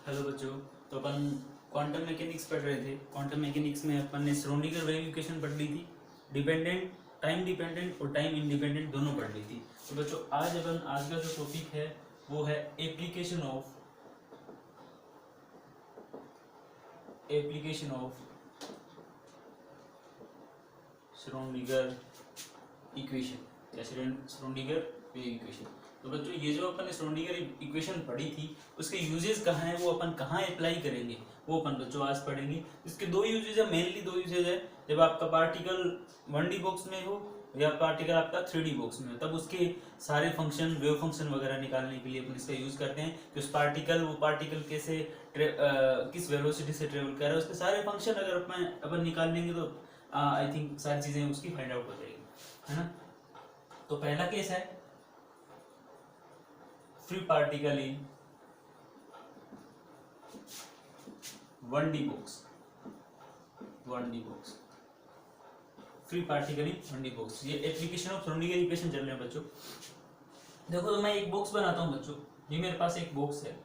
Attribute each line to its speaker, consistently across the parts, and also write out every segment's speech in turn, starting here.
Speaker 1: Hello बच्चों। तो अपन quantum mechanics पढ़ रहे थे। क्वांटम मैकेनिक्स में अपन ने श्रोडिंगर वेव इक्वेशन पढ़ ली थी। डिपेंडेंट, टाइम डिपेंडेंट और टाइम इंडिपेंडेंट दोनों पढ़ ली थी। तो बच्चों आज का जो टॉपिक है वो है एप्लीकेशन ऑफ श्रोडिंगर इक्वेशन या श्रोडिंगर वेव इक्वेशन। तो बच्चों ये जो अपन ने श्रोडिंगर इक्वेशन पढ़ी थी उसके यूजेस कहाँ हैं, वो अपन कहाँ अप्लाई करेंगे, वो अपन बच्चों आज पढ़ेंगे। इसके दो यूजेस है, मेनली दो यूजेस है। जब आपका पार्टिकल 1D बॉक्स में हो या पार्टिकल आपका 3D बॉक्स में हो, तब उसके सारे फंक्शन, वेव फंक्शन वगैरह निकालने के लिए अपन इसका यूज करते हैं कि उस वो पार्टिकल कैसे किस वेलोसिटी से ट्रेवल कर रहा है, उसके सारे फंक्शन अगर अपन निकाल लेंगे तो आई थिंक सारी चीजें उसकी फाइंड आउट हो जाएगी, है ना। तो पहला केस है free particle in 1D box. Free particle in 1D box, ये एप्लीकेशन ऑफ श्रोडिंगर इक्वेशन चल रहे हैं बच्चों। देखो तो मैं एक बॉक्स बनाता हूं बच्चों, ये मेरे पास एक बॉक्स है।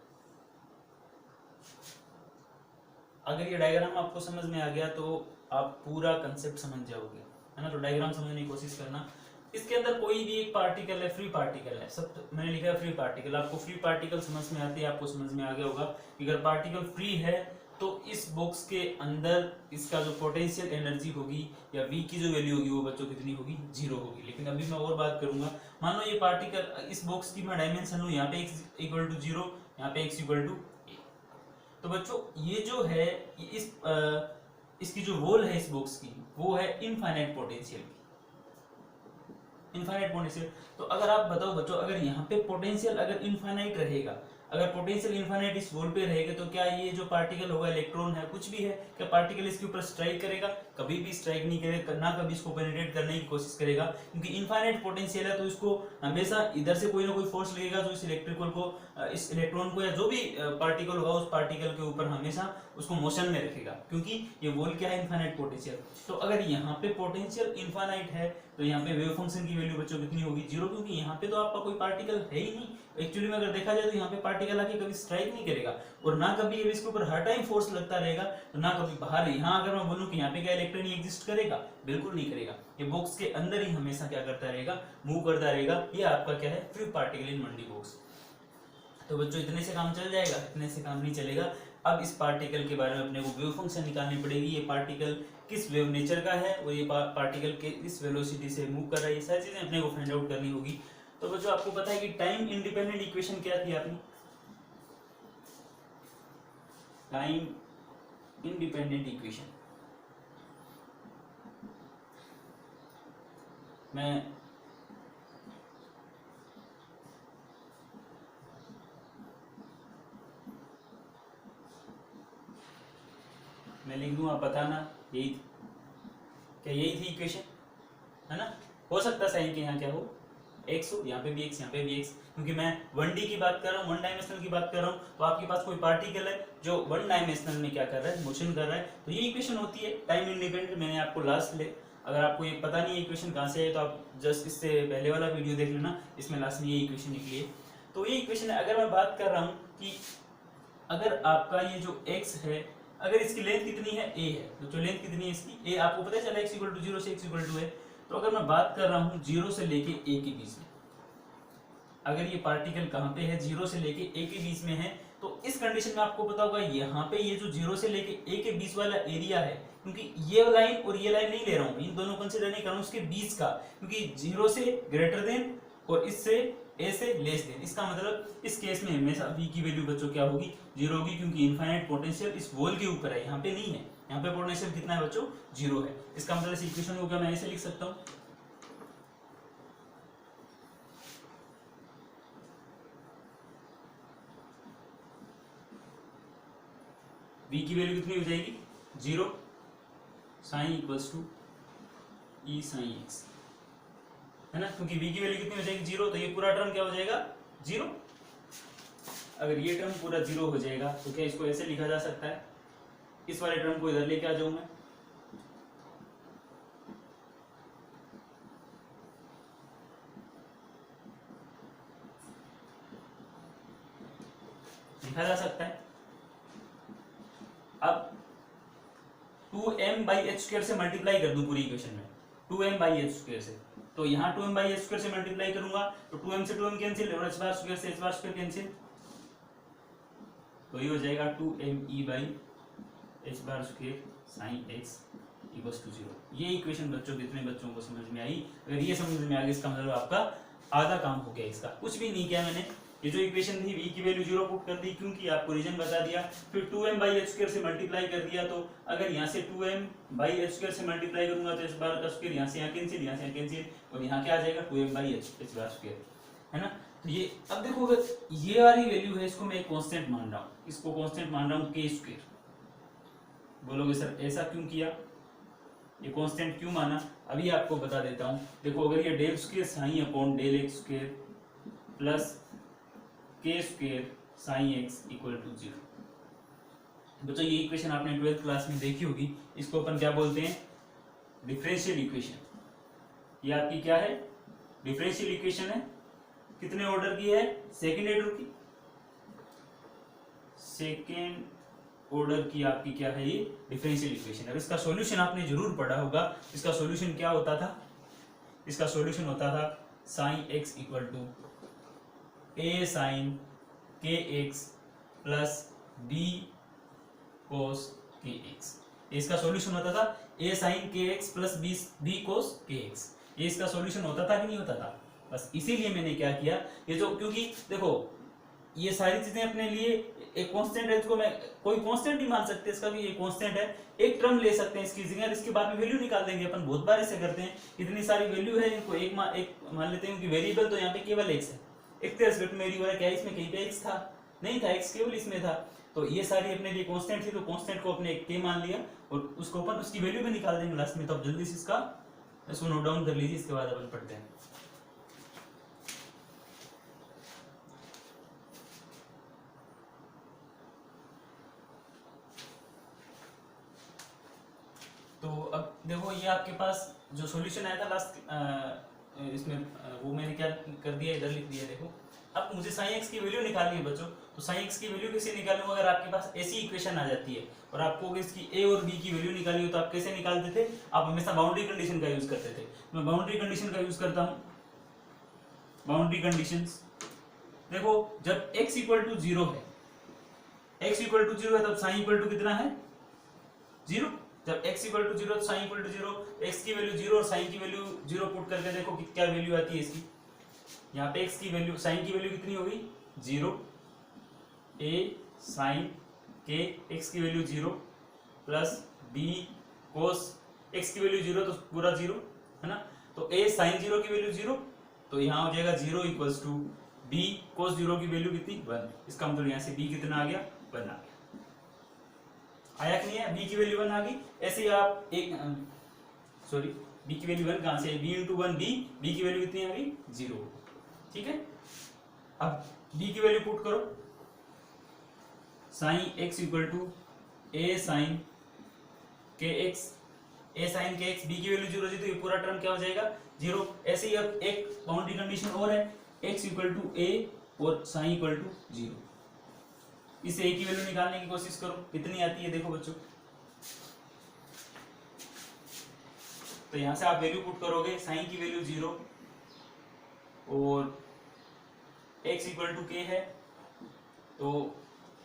Speaker 1: अगर ये डायग्राम आपको समझ में आ गया तो आप पूरा कंसेप्ट समझ जाओगे, है ना। तो डायग्राम समझने की कोशिश करना। इसके अंदर कोई भी एक पार्टिकल है, फ्री पार्टिकल है, सब मैंने लिखा है फ्री पार्टिकल। आपको फ्री पार्टिकल समझ में आती है, आपको समझ में आ गया होगा कि अगर पार्टिकल फ्री है तो इस बॉक्स के अंदर इसका जो पोटेंशियल एनर्जी होगी या V की जो वैल्यू होगी वो बच्चों कितनी होगी, 0 होगी। लेकिन अभी मैं और बात करूंगा। मान लो ये पार्टिकल, इस बॉक्स की मैं डायमेंशन लूँ, यहाँ पे x इक्वल टू 0, यहाँ पे x इक्वल टू a। तो बच्चों ये जो है इसकी जो वॉल है इस बॉक्स की, वो है इनफाइनाइट पोटेंशियल की, इनफाइनाइट पोटेंशियल। तो अगर आप बताओ बच्चों, अगर यहाँ पे पोटेंशियल अगर इनफाइनाइट रहेगा, अगर पोटेंशियल इनफाइनाइट इस वॉल पे रहेगा, तो क्या ये जो पार्टिकल होगा, इलेक्ट्रॉन है, कुछ भी है, क्या पार्टिकल इसके ऊपर स्ट्राइक करेगा? कभी भी स्ट्राइक नहीं करेगा, ना कभी इसको पेनिट्रेट करने की कोशिश करेगा, क्योंकि इनफाइनाइट पोटेंशियल है। तो इसको हमेशा इधर से कोई ना कोई फोर्स लगेगा जो इस इलेक्ट्रॉन को या जो भी पार्टिकल होगा उस पार्टिकल के ऊपर हमेशा उसको मोशन में रखेगा, क्योंकि ये वॉल क्या है, इनफाइनाइट पोटेंशियल। तो अगर यहाँ पे पोटेंशियल इनफाइनाइट है तो यहाँ पे वेव फंक्शन की वैल्यू बच्चों कितनी होगी, 0, क्योंकि यहाँ पे तो आपका कोई पार्टिकल है ही नहीं। एक्चुअली में अगर देखा जाए तो यहाँ पे पार्टिकल आके कभी स्ट्राइक नहीं करेगा और ना कभी इसके ऊपर हर टाइम फोर्स लगता रहेगा, तो ना कभी बाहर। यहाँ अगर मैं बोलूँ कि यहाँ पे क्या इलेक्ट्रॉन ही एग्जिस्ट करेगा, बिल्कुल नहीं करेगा। ये बॉक्स के अंदर ही हमेशा क्या करता रहेगा, मूव करता रहेगा। ये आपका क्या है, free particle in 1D box. तो बच्चों इतने से काम चल जाएगा? इतने से काम नहीं चलेगा। अब इस पार्टिकल के बारे में अपने को वेव फंक्शन निकालनी पड़ेगी। ये पार्टिकल किस वेव नेचर का है और ये पार्टिकल के इस वेलोसिटी से मूव कर रहा है, ये सारी चीजें अपने को फाइंड आउट करनी होगी। तो बच्चों आपको पता है कि टाइम इंडिपेंडेंट इक्वेशन क्या थी आपने, टाइम इंडिपेंडेंट इक्वेशन। मैं लिख दूं, आप बताना। यही क्या, यही थी इक्वेशन, है ना। हो सकता है साइन के यहाँ क्या हो, x हो, यहाँ पे भी x, यहाँ पे भी x, क्योंकि मैं 1D की बात कर रहा हूँ, 1 डायमेंशनल की बात कर रहा हूँ। तो आपके पास कोई पार्टिकल है जो 1 डायमेंशनल में क्या कर रहा है, मोशन कर रहा है। तो ये इक्वेशन होती है टाइम इंडिपेंडेंट। मैंने आपको लास्ट ले, अगर आपको ये पता नहीं है इक्वेशन कहाँ से है, तो आप जस्ट इससे पहले वाला वीडियो देख लेना, इसमें लास्ट में ये इक्वेशन निकली है। तो ये इक्वेशन है। अगर मैं बात कर रहा हूँ कि अगर आपका ये जो x है, अगर इसकी लेंथ कितनी है, a है, तो जो लेंथ कितनी है इसकी, a, आपको पता चला x इक्वल टू 0 से x इक्वल टू a। तो अगर मैं बात कर रहा हूँ 0 से लेके a के बीच में, अगर ये पार्टिकल कहाँ पे है, 0 से लेके a के बीच में है, तो इस कंडीशन में आपको पता होगा यहाँ पे ये जो 0 से लेके a के बीच वाला एरिया है, क्योंकि ये लाइन और ये लाइन नहीं ले रहा हूँ, इन दोनों कंसीडर नहीं कर रहा हूँ, उसके बीच का, क्योंकि 0 से ग्रेटर देन और इससे a से लेस देन। इसका मतलब इस केस में हमेशा v की वैल्यू बच्चों क्या होगी, 0 होगी, क्योंकि इनफाइनाइट पोटेंशियल इस वॉल के ऊपर है, यहाँ पे नहीं है। यहाँ पे पोटेंशियल कितना है बच्चों, 0 है। इसका मतलब इस इक्वेशन को क्या मैं ऐसे लिख सकता हूँ, v की वैल्यू कितनी हो जाएगी, 0 sine equals to e sine x, है ना, क्योंकि v की वैल्यू कितनी हो जाएगी, 0। तो ये पूरा टर्म क्या हो जाएगा, 0। अगर ये टर्म पूरा 0 हो जाएगा तो क्या इसको ऐसे लिखा जा सकता है, इस वाले टर्म को इधर लेके आ जाऊं मैं, लिखा जा सकता है। 2m/h² से मल्टीप्लाई कर दूं पूरी इक्वेशन में 2m/h² से, तो यहाँ 2m/h² से मल्टीप्लाई करूंगा तो 2m से 2m कैंसिल और h² से h² कैंसिल, तो ये हो जाएगा 2me/h² sin x = 0। ये इक्वेशन बच्चों कितने बच्चों को समझ में आई? अगर ये समझ में आ गई इसका मतलब आपका आधा काम हो गया। इसका कुछ भी नहीं किया मैंने, ये जो इक्वेशन थी v की वैल्यू 0 पुट कर दी, क्योंकि आपको रीजन बता दिया, फिर 2m/h² से मल्टीप्लाई कर दिया, तो अगर यहाँ से 2m/h² से मल्टीप्लाई करूंगा तो h² यहाँ से यहाँ कैंसिल, यहाँ से यहाँ कैंसिल, और यहाँ क्या आ जाएगा 2m/h², है ना। तो ये अब देखो, अगर ये वाली वैल्यू है इसको मैं एक कांस्टेंट मान रहा हूँ, इसको कांस्टेंट मान रहा हूँ k²। बोलोगे सर ऐसा क्यों किया, ये कांस्टेंट क्यों माना? अभी आपको बता देता हूँ। देखो अगर ये ∇² sine upon ∇x² plus k² sine x = 0, बच्चों ये इक्वेशन आपने 12th क्लास में देखी होगी। इसको अपन क्या बोलते हैं? Differential equation. ये आपकी क्या है? डिफरेंशियल इक्वेशन है। कितने ऑर्डर की है? सेकेंड ऑर्डर की। सेकेंड ऑर्डर की आपकी क्या है? ये डिफरेंशियल इक्वेशन। अब इसका सॉल्यूशन आपने जरूर पढ़ा होगा। इसका सॉल्यूशन क्या होता था? इसका सॉल्यूशन होता था sine x = a sine kx plus b cos kx। इसका सॉल्यूशन होता था a sine kx plus b cos kx। ये इसका सॉल्यूशन होता था कि नहीं होता था? बस इसीलिए मैंने क्या किया, ये जो, क्योंकि देखो ये सारी चीजें अपने लिए एक कांस्टेंट है, इसको मैं कोई कांस्टेंट ही मान सकते हैं इसका भी, ये कांस्टेंट है। एक टर्म ले सकते हैं इसकी जगह, इसके बाद में वैल्यू निकाल देंगे। अपन बहुत बार ऐसे करते हैं, इतनी सारी वैल्यू है, इनको एक मान लेते हैं कि वेरिएबल तो यहाँ पे केवल x है, x के रिस्पेक्ट में वेरिएबल है। क्या इसमें कहीं पे x था? नहीं था, x केवल इसमें था। तो ये सारी अपने लिए कांस्टेंट थी, तो कांस्टेंट को अपने k मान लिया और उसको अपन उसकी वैल्यू भी निकाल देंगे लास्ट में। तो अब जल्दी से इसको नोट डाउन कर लीजिए, इसके बाद अपन पढ़ते हैं। तो अब देखो ये आपके पास जो सॉल्यूशन आया था लास्ट इसमें, वो मैंने क्या कर दिया, इधर लिख दिया। देखो अब मुझे साइन x की वैल्यू निकालनी है बच्चों, तो साइन x की वैल्यू कैसे निकालूंगा? अगर आपके पास ऐसी इक्वेशन आ जाती है और आपको इसकी a और b की वैल्यू निकालनी हो तो आप कैसे निकालते थे? आप हमेशा बाउंड्री कंडीशन का यूज करते थे। मैं बाउंड्री कंडीशन का यूज करता हूँ। बाउंड्री कंडीशंस देखो, जब x = 0 है, x = 0 है, तब साइन = कितना है? 0। जब x = 0 तो साइन = 0, x की वैल्यू 0 और साइन की वैल्यू 0 पुट करके देखो कि क्या वैल्यू आती है इसकी। यहाँ पे x की वैल्यू, साइन की वैल्यू कितनी होगी? 0। a साइन k, x की value 0 plus b cos x की वैल्यू 0, तो पूरा 0 है ना। तो a साइन 0 की वैल्यू 0, तो यहाँ हो जाएगा 0 = b cos 0 की वैल्यू कितनी? 1। इसका मतलब यहाँ से b कितना आ गया? 1 आ गया। आया कि नहीं है? b की वैल्यू 1 आ गई। ऐसे ही आप b की वैल्यू 1 कहां से? b × 1 b की वैल्यू कितनी आ गई? 0। ठीक है, अब b की वैल्यू पुट करो। Sine x = a sine kx, a sine kx, b की वैल्यू 0 थी तो ये पूरा टर्म क्या हो जाएगा? 0। ऐसे ही अब एक बाउंड्री कंडीशन और है, x = a और साइन = 0। इस a की वैल्यू निकालने की कोशिश करो, कितनी आती है? देखो बच्चों, तो यहां से आप वैल्यू पुट करोगे, साइन की वैल्यू 0 और x = k है, तो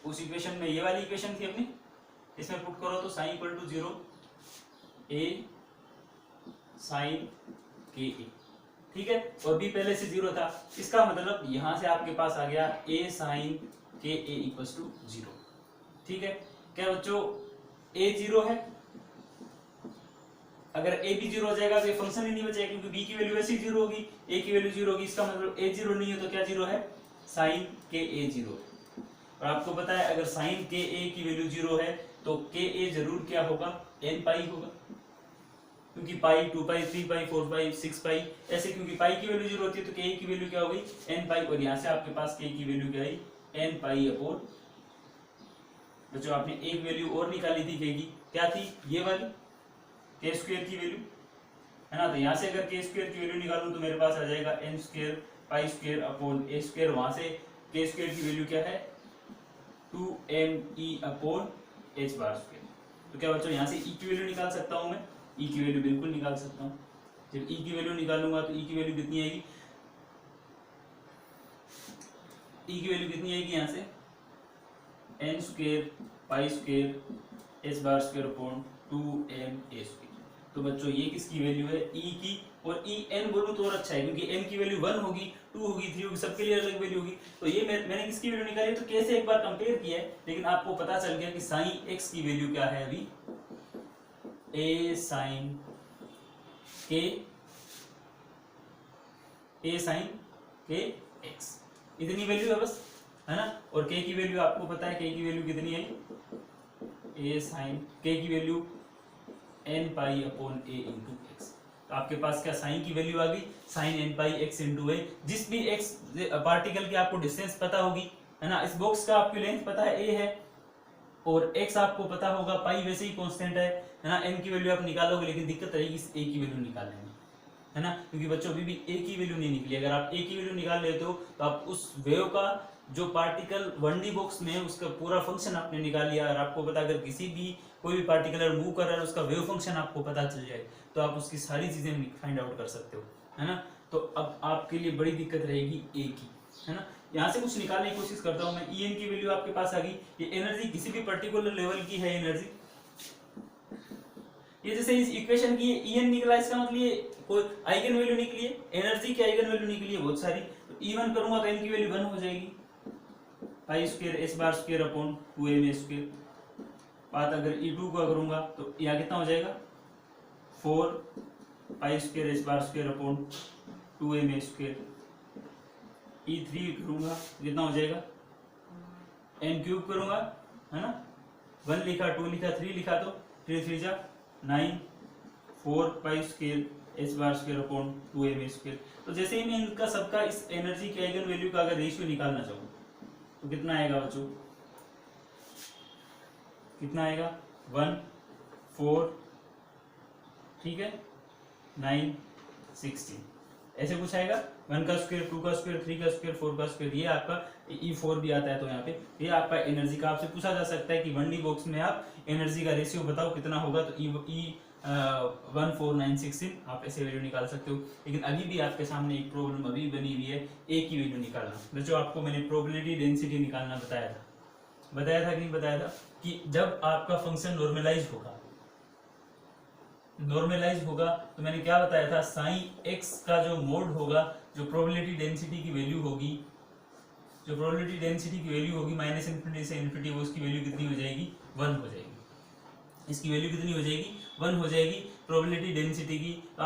Speaker 1: उस इक्वेशन में ये वाली इक्वेशन थी अपनी, इसमें पुट करो तो sine = 0 a sine k a। ठीक है, और b पहले से 0 था, इसका मतलब यहां से आपके पास आ गया a साइन k a = 0। ठीक है, क्या बच्चों a 0 है? अगर a भी 0 हो जाएगा तो ये फंक्शन ही नहीं बचेगा, क्योंकि b की वैल्यू वैसे ही 0 होगी, a की वैल्यू 0 होगी। इसका मतलब a 0 नहीं है तो क्या 0 है? Sine k a 0। और आपको पता है अगर साइन k a की वैल्यू 0 है तो k a जरूर क्या होगा? n पाई होगा, क्योंकि पाई 2 पाई 3 पाई 4 पाई 6 पाई ऐसे, क्योंकि पाई की वैल्यू 0 होती है तो k की वैल्यू क्या हो गई? n पाई। और यहाँ से आपके पास k की वैल्यू क्या आई? n पाई अपॉन, जो आपने एक वैल्यू और निकाली थी k की, क्या थी? ये वाली k² की वैल्यू, है ना। तो यहाँ से अगर k² की वैल्यू निकालूं तो मेरे पास आ जाएगा n² pi square upon a²। वहां से k² की वैल्यू क्या है? 2me upon h²। तो क्या बच्चों यहाँ से ई की वैल्यू निकाल सकता हूँ मैं, ई की वैल्यू बिल्कुल निकाल सकता हूँ। जब ई की वैल्यू निकालूंगा तो ई की वैल्यू कितनी आएगी, ई की वैल्यू कितनी आएगी यहाँ से n square pi square s bar square upon 2m a square. तो बच्चों ये किसकी वैल्यू है, ई की, और ई एन बोलूँ तो और अच्छा है क्योंकि एन की वैल्यू 1 होगी, 2 होगी, 3 होगी, सबके लिए अलग वैल्यू होगी। तो ये मैंने किसकी वैल्यू निकाली, तो कैसे एक बार कंपेयर किया है, लेकिन आपको पता चल गया कि साइन एक्स की वैल्यू क्या है अभी, ए साइन के एक्स, इतनी वैल्यू है बस, है ना। और के की वैल्यू आपको पता है, के की वैल्यू कितनी है, ए साइन के की वैल्यू एन पाई अपॉन ए इंटू एक्स। तो आपके पास क्या साइन की वैल्यू आ गई, साइन एन पाई एक्स इंटू ए। जिस भी एक्स पार्टिकल की आपको डिस्टेंस पता होगी, है ना, इस बॉक्स का आपकी लेंथ पता है ए है, और एक्स आपको पता होगा, पाई वैसे ही कांस्टेंट है ना। एन की वैल्यू आप निकालोगे, लेकिन दिक्कत रहेगी इस ए की वैल्यू निकालने में, है ना, क्योंकि बच्चों अभी भी ए की वैल्यू नहीं निकली। अगर आप ए की वैल्यू निकाल लेते हो तो आप उस वेव का जो पार्टिकल 1D बॉक्स में है उसका पूरा फंक्शन आपने निकाल लिया। और आपको पता, अगर किसी भी कोई भी पार्टिकुलर मूव कर रहा है उसका वेव फंक्शन आपको पता चल जाए तो आप उसकी सारी चीजें फाइंड आउट कर सकते हो, है ना। तो अब आपके लिए बड़ी दिक्कत रहेगी ए की, है ना। यहाँ से कुछ निकालने की कोशिश करता हूँ मैं। ई एन की वैल्यू आपके पास आ गई, ये एनर्जी किसी भी पर्टिकुलर लेवल की है एनर्जी। ये जैसे इस इक्वेशन की ई एन निकला, इसका मतलब ये कोई आइगन वैल्यू निकली है, एनर्जी की आइगन वैल्यू निकली है बहुत सारी। तो ई1 करूंगा तो एन की वैल्यू 1 हो जाएगी, पाई square s bar square upon 2m square. बात अगर ई2 का करूंगा तो यहाँ कितना हो जाएगा, 4 पाई square s bar square upon 2m square. ई3 करूंगा कितना हो जाएगा, n क्यूब करूंगा, है ना, 1 लिखा, 2 लिखा, 3 लिखा, तो 3 3 जा 9, 4 पाई square s bar square upon 2m square. तो जैसे ही मैं इनका सबका इस एनर्जी के आइगन वैल्यू का अगर रेशियो निकालना चाहूँ तो कितना आएगा बच्चों, कितना आएगा, 1 4, ठीक है, 9 16, ऐसे कुछ आएगा। 1 का स्क्वायर, 2 का स्क्वायर, 3 का स्क्वायर, 4 का स्क्वायर। ये आपका E4 भी आता है। तो यहाँ पे ये आपका एनर्जी का आपसे पूछा जा सकता है कि 1D बॉक्स में आप एनर्जी का रेशियो बताओ कितना होगा, तो E1496 आप ऐसे वैल्यू निकाल सकते हो। लेकिन अभी भी आपके सामने एक प्रॉब्लम अभी बनी हुई है, ए की वैल्यू निकालना। बच्चों आपको मैंने प्रोबेबिलिटी डेंसिटी निकालना बताया था कि नहीं बताया था, कि जब आपका फंक्शन नॉर्मलाइज होगा तो मैंने क्या बताया था, साइन एक्स का जो मोड होगा, जो प्रोबेबिलिटी डेंसिटी की वैल्यू होगी, माइनस इन्फिनिटी से इन्फिनिटी, वो उसकी वैल्यू कितनी हो जाएगी, 1 हो जाएगी। इसकी वैल्यू कितनी हो जाएगी, 1 हो जाएगी प्रोबेबिलिटी डेंसिटी की।